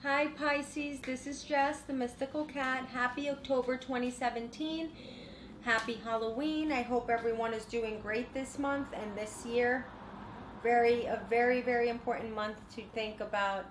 Hi Pisces, this is Jess, the Mystical Cat. Happy October 2017. Happy Halloween. I hope everyone is doing great this month and this year. A very important month to think about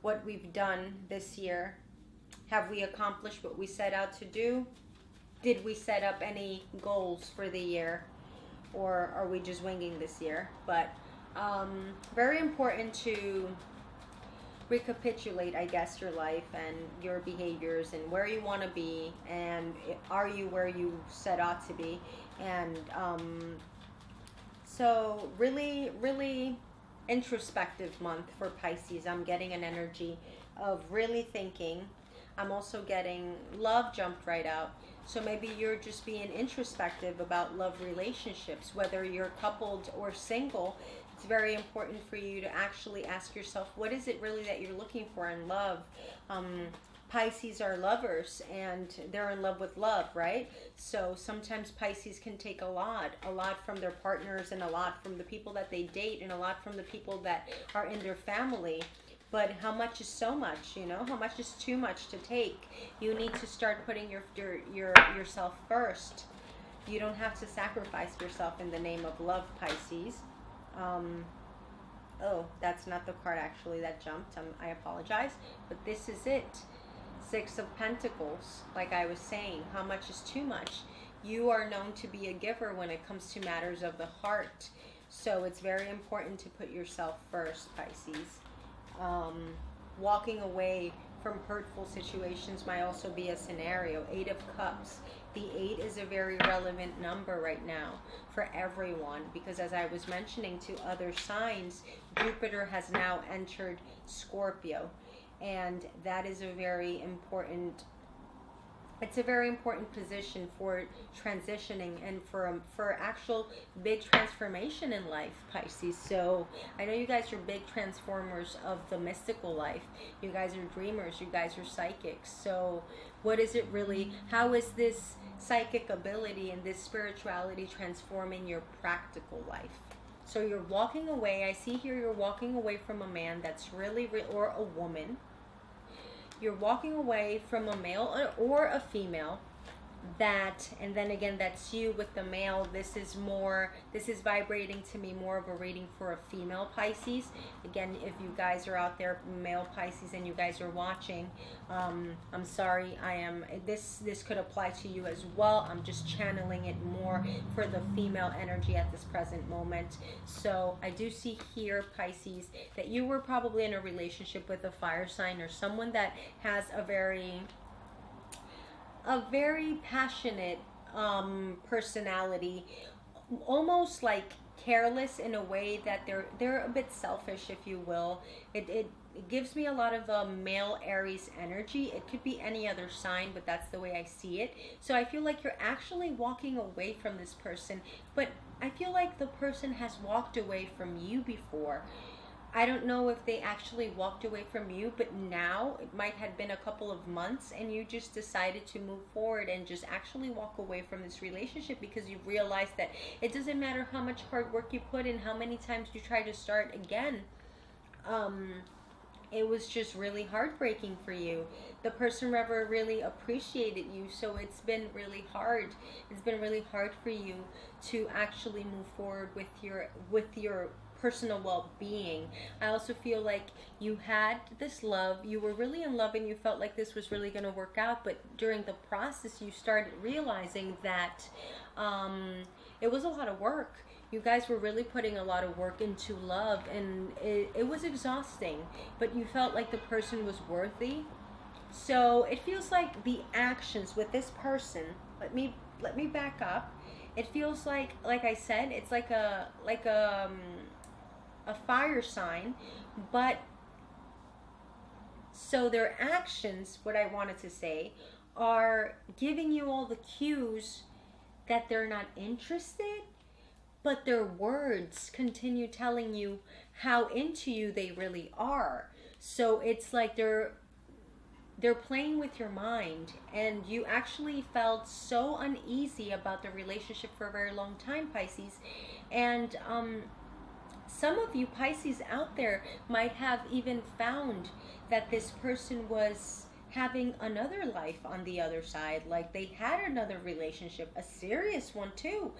what we've done this year. Have we accomplished what we set out to do? Did we set up any goals for the year? Or are we just winging this year? But very important to recapitulate, I guess, your life and your behaviors and where you want to be, and are you where you set out to be. And so really introspective month for Pisces. I'm getting an energy of really thinking. I'm also getting love jumped right out. So maybe you're just being introspective about love relationships, whether you're coupled or single. It's very important for you to actually ask yourself, what is it really that you're looking for in love? Pisces are lovers and they're in love with love, right? So sometimes Pisces can take a lot from their partners, and a lot from the people that they date, and a lot from the people that are in their family. But how much is so much? How much is too much to take? You need to start putting yourself first. You don't have to sacrifice yourself in the name of love, Pisces. Oh, that's not the card actually that jumped. I apologize. But this is it. Six of Pentacles. Like I was saying, how much is too much? You are known to be a giver when it comes to matters of the heart. So it's very important to put yourself first, Pisces. Walking away from hurtful situations might also be a scenario. 8 of Cups. The 8 is a very relevant number right now for everyone, because as I was mentioning to other signs, Jupiter has now entered Scorpio, and that is a very important position for transitioning and for actual big transformation in life, Pisces. So I know you guys are big transformers of the mystical life. You guys are dreamers. You guys are psychics. So what is it really? How is this psychic ability and this spirituality transforming your practical life? So you're walking away. I see here you're walking away from a man that's really or a woman. You're walking away from a male or a female and then again, that's you with the male. This is vibrating to me more of a reading for a female Pisces. Again, if you guys are out there, male Pisces, and you guys are watching, I'm sorry, this could apply to you as well. I'm just channeling it more for the female energy at this present moment. So I do see here, Pisces, that you were probably in a relationship with a fire sign or someone that has a very passionate personality, almost like careless in a way that they're a bit selfish, if you will. It gives me a lot of male Aries energy. It could be any other sign, but that's the way I see it. So I feel like you're actually walking away from this person, but I feel like the person has walked away from you before. I don't know if they actually walked away from you, but now it might have been a couple of months and you just decided to move forward and just actually walk away from this relationship because you've realized that it doesn't matter how much hard work you put in, how many times you try to start again. It was just really heartbreaking for you. The person never really appreciated you, so it's been really hard. It's been really hard for you to actually move forward with your personal well-being. I also feel like you had this love, you were really in love, and you felt like this was really going to work out, but during the process you started realizing that it was a lot of work. You guys were really putting a lot of work into love, and it was exhausting, but you felt like the person was worthy. So it feels like the actions with this person, let me back up. It feels like I said, it's like a fire sign, but so their actions, what I wanted to say, are giving you all the cues that they're not interested, but their words continue telling you how into you they really are. So it's like they're playing with your mind, and you actually felt so uneasy about the relationship for a very long time, Pisces. And some of you Pisces out there might have even found that this person was having another life on the other side, like they had another relationship, a serious one too,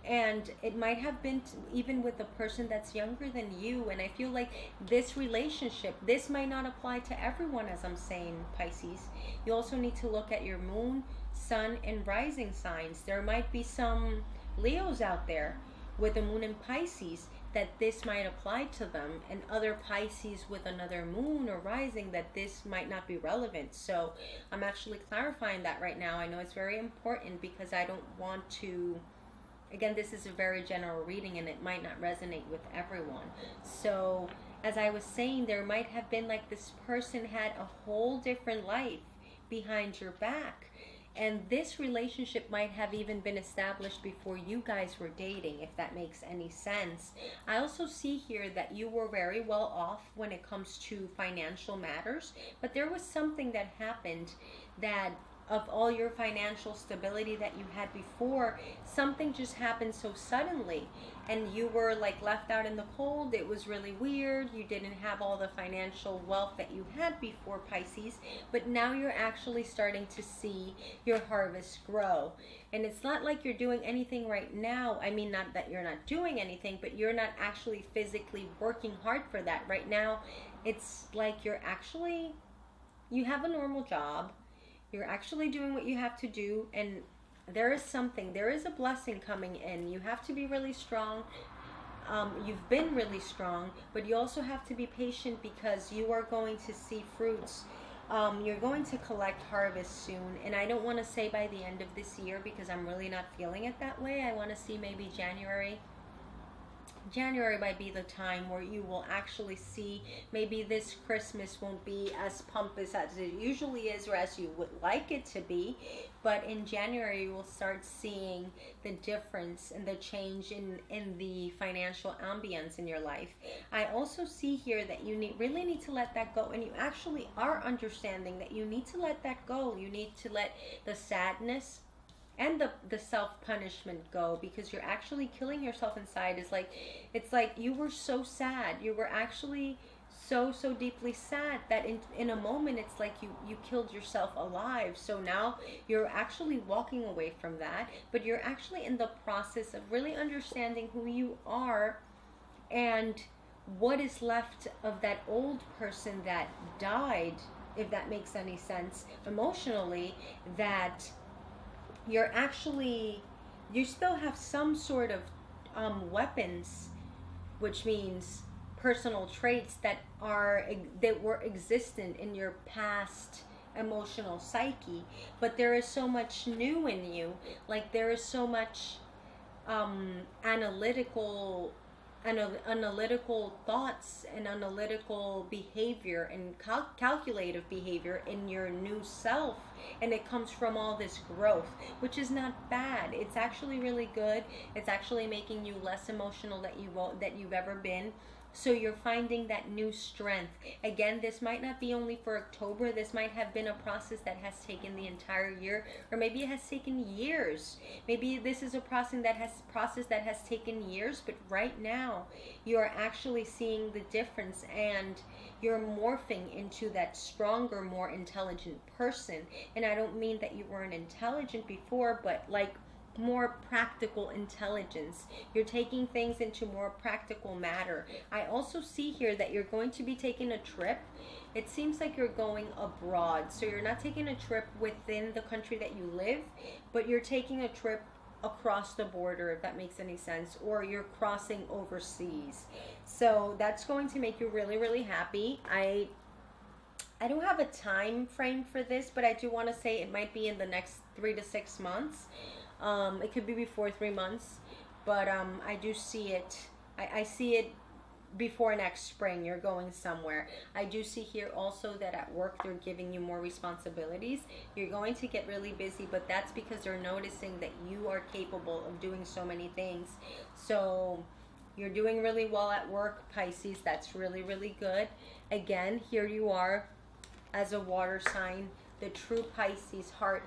and it might have been even with a person that's younger than you. And I feel like this relationship, this might not apply to everyone, as I'm saying, Pisces. You also need to look at your moon, sun, and rising signs. There might be some Leos out there with a moon in Pisces that this might apply to them, and other Pisces with another moon or rising that this might not be relevant. So I'm actually clarifying that right now. I know it's very important because I don't want to, again, this is a very general reading and it might not resonate with everyone. So as I was saying, there might have been like this person had a whole different life behind your back. And this relationship might have even been established before you guys were dating, if that makes any sense. I also see here that you were very well off when it comes to financial matters, but there was something that happened that of all your financial stability that you had before, something just happened so suddenly and you were like left out in the cold. It was really weird. You didn't have all the financial wealth that you had before, Pisces, but now you're actually starting to see your harvest grow. And it's not like you're doing anything right now. I mean, not that you're not doing anything, but you're not actually physically working hard for that right now. It's like you have a normal job. You're actually doing what you have to do, and there is a blessing coming in. You have to be really strong. You've been really strong, but you also have to be patient because you are going to see fruits. You're going to collect harvest soon, and I don't want to say by the end of this year because I'm really not feeling it that way. I want to see maybe January might be the time where you will actually see. Maybe this Christmas won't be as pompous as it usually is or as you would like it to be, but in January you will start seeing the difference and the change in the financial ambience in your life. I also see here that you really need to let that go, and you actually are understanding that you need to let that go. You need to let the sadness and the self-punishment go, because you're actually killing yourself inside. It's like you were so sad. You were actually so deeply sad that in a moment it's like you killed yourself alive. So now you're actually walking away from that, but you're actually in the process of really understanding who you are and what is left of that old person that died, if that makes any sense emotionally, that you still have some sort of weapons, which means personal traits that were existent in your past emotional psyche, but there is so much new in you. Like there is so much analytical thoughts and analytical behavior and calculative behavior in your new self, and it comes from all this growth, which is not bad. It's actually really good. It's actually making you less emotional that you've ever been. So you're finding that new strength. Again, this might not be only for October. This might have been a process that has taken the entire year, or maybe it has taken years. Maybe this is a process that has taken years, but right now you are actually seeing the difference, and you're morphing into that stronger, more intelligent person. And I don't mean that you weren't intelligent before, but like more practical intelligence. You're taking things into more practical matter. I also see here that you're going to be taking a trip. It seems like you're going abroad. So you're not taking a trip within the country that you live, but you're taking a trip across the border, if that makes any sense, or you're crossing overseas. So that's going to make you really, really happy. I don't have a time frame for this, but I do want to say it might be in the next 3 to 6 months. It could be before 3 months, but I do see it. I see it before next spring. You're going somewhere. I do see here also that at work they're giving you more responsibilities. You're going to get really busy, but that's because they're noticing that you are capable of doing so many things. So you're doing really well at work, Pisces. That's really, really good. Again, here you are as a water sign. The true Pisces heart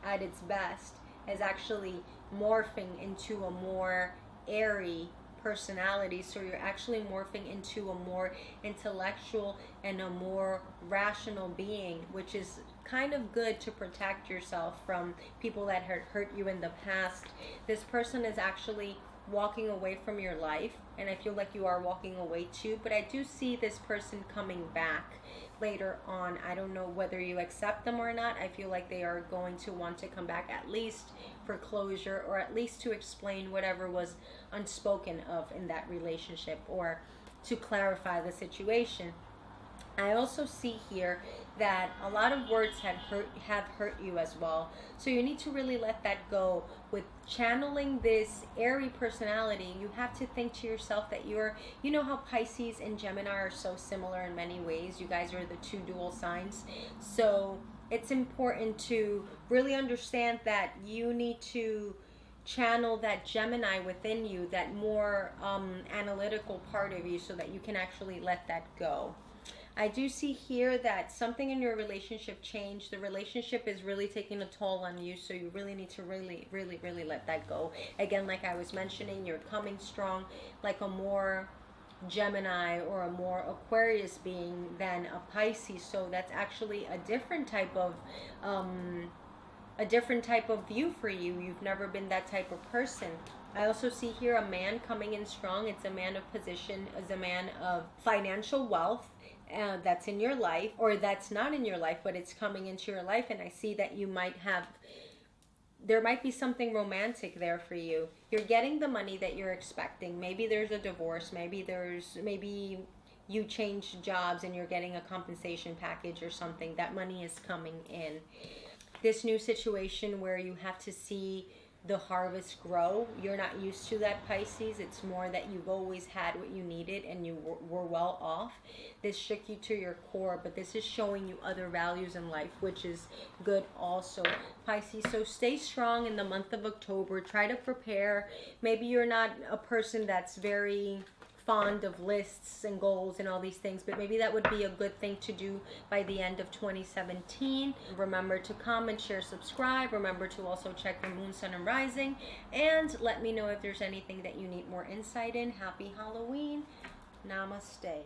at its best is actually morphing into a more airy personality, so you're actually morphing into a more intellectual and a more rational being, which is kind of good to protect yourself from people that hurt you in the past. This person is actually walking away from your life, and I feel like you are walking away too, but I do see this person coming back later on. I don't know whether you accept them or not. I feel like they are going to want to come back, at least for closure, or at least to explain whatever was unspoken of in that relationship, or to clarify the situation. I also see here that a lot of words have hurt you as well. So you need to really let that go. With channeling this airy personality, you have to think to yourself that you know how Pisces and Gemini are so similar in many ways. You guys are the two dual signs. So it's important to really understand that you need to channel that Gemini within you, that more analytical part of you, so that you can actually let that go. I do see here that something in your relationship changed. The relationship is really taking a toll on you, so you really need to really let that go. Again, like I was mentioning, you're coming strong like a more Gemini or a more Aquarius being than a Pisces. So that's actually a different type of view for you. You've never been that type of person. I also see here a man coming in strong. It's a man of position, is a man of financial wealth. That's in your life, or that's not in your life, but it's coming into your life. And I see that there might be something romantic there for you. You're getting the money that you're expecting. Maybe there's a divorce. Maybe you changed jobs and you're getting a compensation package or something. That money is coming in. This new situation where you have to see the harvest grow, you're not used to that, Pisces. It's more that you've always had what you needed and you were well off. This shook you to your core, but this is showing you other values in life, which is good also, Pisces. So stay strong in the month of October. Try to prepare. Maybe you're not a person that's very fond of lists and goals and all these things, but maybe that would be a good thing to do by the end of 2017. Remember to comment, share, subscribe. Remember to also check your moon, sun, and rising, and let me know if there's anything that you need more insight in. Happy Halloween. Namaste.